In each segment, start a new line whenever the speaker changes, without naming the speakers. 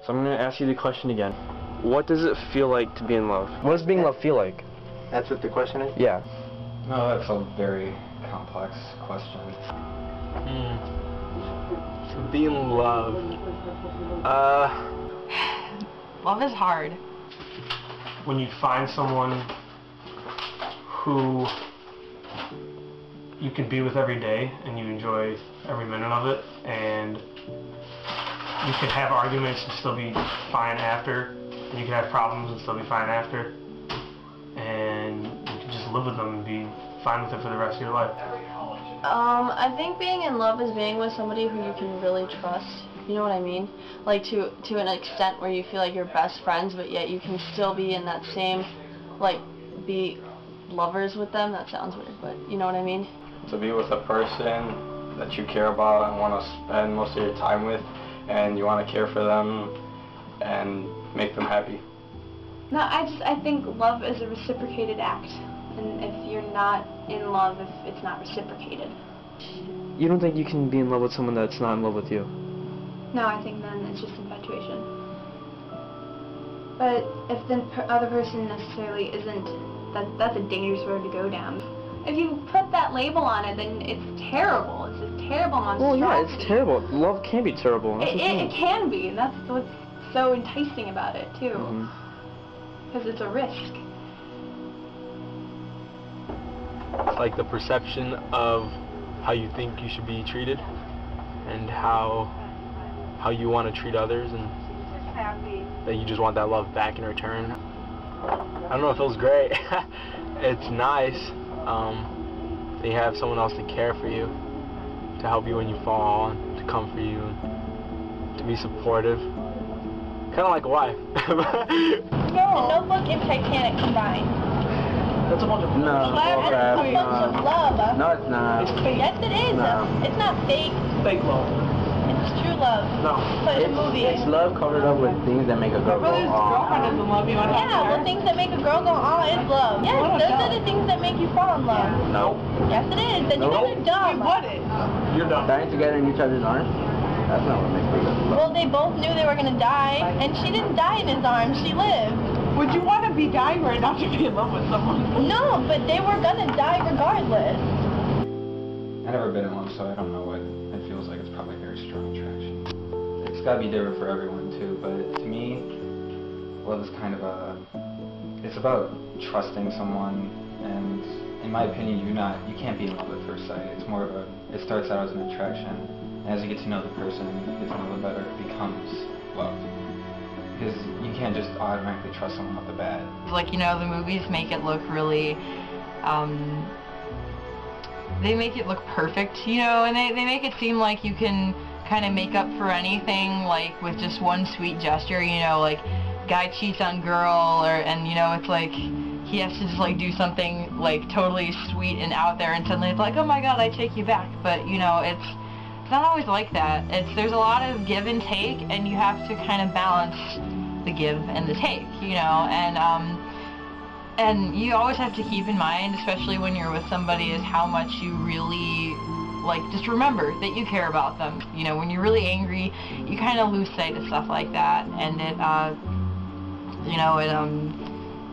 So I'm going to ask you the question again. What does it feel like to be in love? What does being in love feel like?
That's what the question is?
Yeah.
No, that's a very complex question.
So be in love.
Love is hard.
When you find someone who you can be with every day and you enjoy every minute of it, and you can have arguments and still be fine after, and you can have problems and still be fine after, and you can just live with them and be fine with it for the rest of your life.
I think being in love is being with somebody who you can really trust. You know what I mean? Like to an extent where you feel like you're best friends, but yet you can still be in that same, like, be lovers with them. That sounds weird, but you know what I mean?
To be with a person that you care about and want to spend most of your time with, and you want to care for them and make them happy.
No, I think love is a reciprocated act, and if you're not in love, if it's not reciprocated.
You don't think you can be in love with someone that's not in love with you?
No, I think then it's just infatuation. But if the other person necessarily isn't, that's a dangerous road to go down. If you put that label on it, then it's terrible. It's a terrible monstrosity.
Well, yeah, it's terrible. Love can be terrible.
It can be, and that's what's so enticing about it, too. Because it's a risk.
It's like the perception of how you think you should be treated and how you want to treat others, and that you just want that love back in return. I don't know, it feels great. It's nice. They have someone else to care for you, to help you when you fall, to comfort you, to be supportive. Kind of like a wife.
The Notebook and Titanic combined.
That's a bunch of
That's a bunch of love.
No, it's not.
It's fake. Yes, it is.
No.
It's not fake.
Fake love.
It's true love.
No.
But it's a movie.
It's love covered up with things that make a girl go,
girlfriend doesn't love you.
Yeah, the things that make a girl go, oh, is love. Yes, those are the things that make you fall in love.
No.
Yes, it is. Then you guys are dumb.
You're dumb.
Dying together in each other's arms? That's not what makes a girl love.
Well, they both knew they were going to die, and she didn't die in his arms. She lived.
Would you want to be dying right now to be in love with someone?
No, but they were going to die regardless.
I've never been in love, so I don't know what it feels like. It's probably very strong attraction. It's got to be different for everyone too, but to me, love is kind of it's about trusting someone, and in my opinion, you can't be in love at first sight. It's more of it starts out as an attraction, and as you get to know the person, you get to know them better, it becomes love. Because you can't just automatically trust someone off the bat.
Like, you know, the movies make it look really, they make it look perfect, you know, and they make it seem like you can kind of make up for anything, like, with just one sweet gesture, you know, like, guy cheats on girl, and, you know, it's like, he has to just, like, do something, like, totally sweet and out there, and suddenly it's like, oh my god, I take you back, but, you know, it's not always like that. There's a lot of give and take, and you have to kind of balance the give and the take, you know, and you always have to keep in mind, especially when you're with somebody, is how much you really, like, just remember that you care about them. You know, when you're really angry, you kind of lose sight of stuff like that, and it, you know,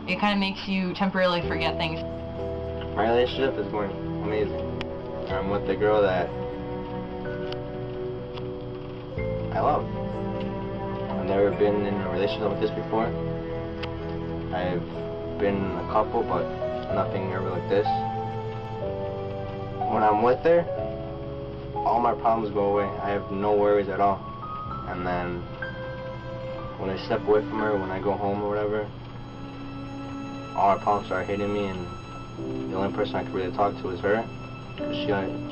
it kind of makes you temporarily forget things.
My relationship is going amazing. I'm with the girl that I love. I've never been in a relationship like this before. I've been in a couple, but nothing ever like this. When I'm with her, all my problems go away. I have no worries at all. And then when I step away from her, when I go home or whatever, all my problems start hitting me, and the only person I can really talk to is her.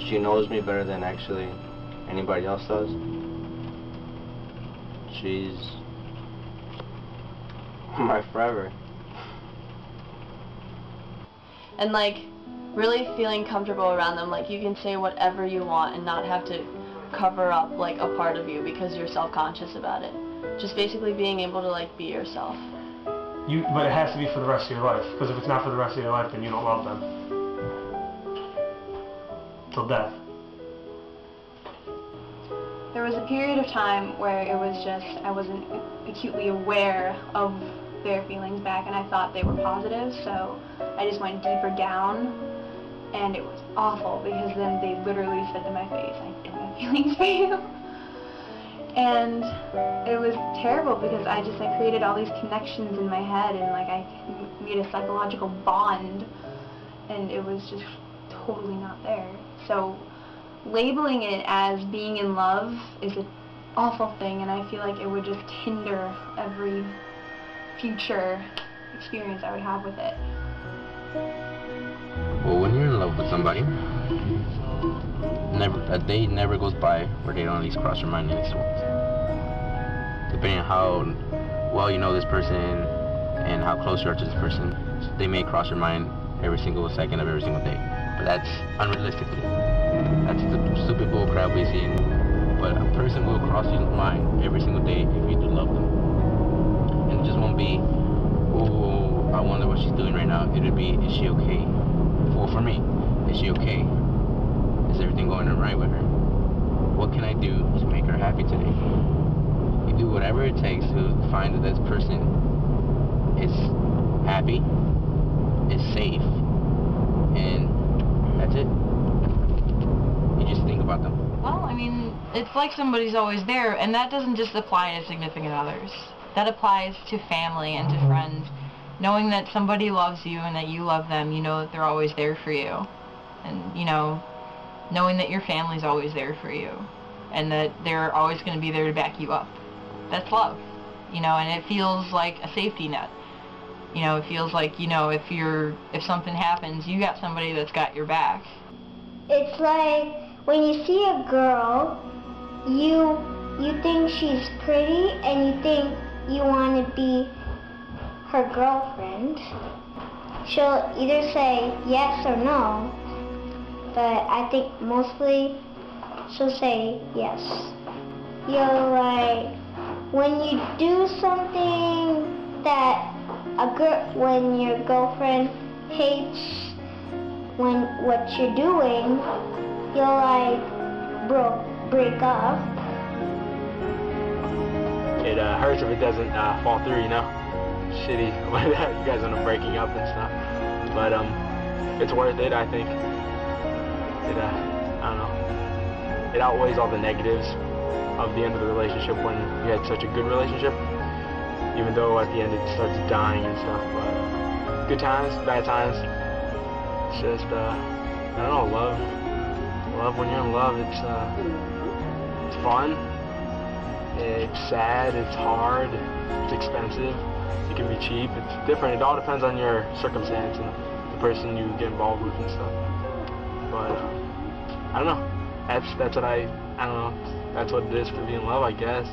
She knows me better than actually anybody else does. She's my forever.
And, like, really feeling comfortable around them, like, you can say whatever you want and not have to cover up, like, a part of you because you're self-conscious about it. Just basically being able to, like, be yourself.
But it has to be for the rest of your life, because if it's not for the rest of your life, then you don't love them. Till death.
There was a period of time where it was just, I wasn't acutely aware of their feelings back, and I thought they were positive, so I just went deeper down, and it was awful, because then they literally said to my face, I don't have feelings for you. And it was terrible, because I created all these connections in my head, and like I made a psychological bond, and it was just totally not there. So labeling it as being in love is an awful thing, and I feel like it would just hinder every future experience I would have with it.
Well, when you're in love with somebody, a day never goes by where they don't at least cross your mind at least once. Depending on how well you know this person and how close you are to this person, they may cross your mind every single second of every single day. But that's unrealistically. That's the stupid bull crap we see. But a person will cross your mind every single day if you do love them. And it just won't be, oh, I wonder what she's doing right now. It'll be, is she okay? Well, for me, is she okay? Is everything going right with her? What can I do to make her happy today? You do whatever it takes to find that this person is happy, is safe, and that's it. You just think about them.
Well, I mean, it's like somebody's always there, and that doesn't just apply to significant others. That applies to family and to friends. Knowing that somebody loves you and that you love them, you know that they're always there for you. And, you know, knowing that your family's always there for you, and that they're always going to be there to back you up. That's love, you know, and it feels like a safety net. You know, it feels like, you know, if something happens, you got somebody that's got your back.
It's like when you see a girl, you think she's pretty and you think you want to be her girlfriend. She'll either say yes or no, but I think mostly she'll say yes. You're like, when you do something that when your girlfriend hates what you're doing, you'll like break up.
It hurts if it doesn't fall through, you know. Shitty when you guys end up breaking up and stuff. But it's worth it, I think. It I don't know. It outweighs all the negatives of the end of the relationship when you had such a good relationship. Even though at the end it starts dying and stuff. But good times, bad times. It's just I don't know, love when you're in love, it's fun. It's sad, it's hard, it's expensive, it can be cheap, it's different. It all depends on your circumstance and the person you get involved with and stuff. But I don't know. That's what I don't know. That's what it is to be in love, I guess.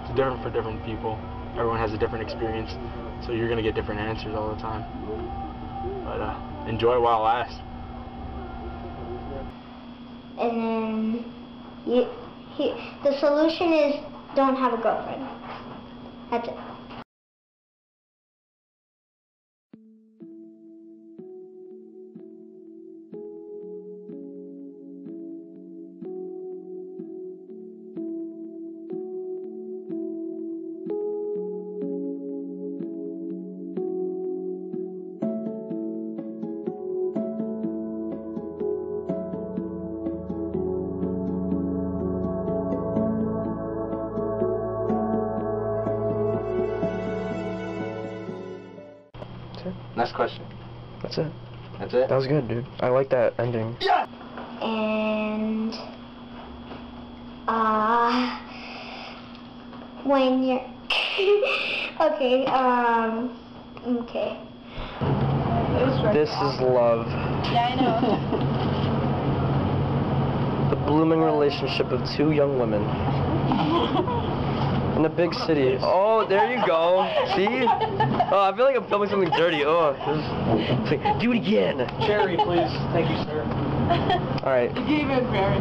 It's different for different people. Everyone has a different experience, so you're gonna get different answers all the time. But enjoy while it lasts.
And then the solution is don't have a girlfriend. That's it.
Next question.
That's it.
That's it?
That was good, dude. I like that ending.
Yeah!
And when you're okay, okay.
This is love.
Yeah, I know.
The blooming relationship of two young women. In a big city. Oh, there you go. See? Oh, I feel like I'm filming something dirty. Oh, do it again.
Cherry, please. Thank you, sir.
All right.
You gave it Barry.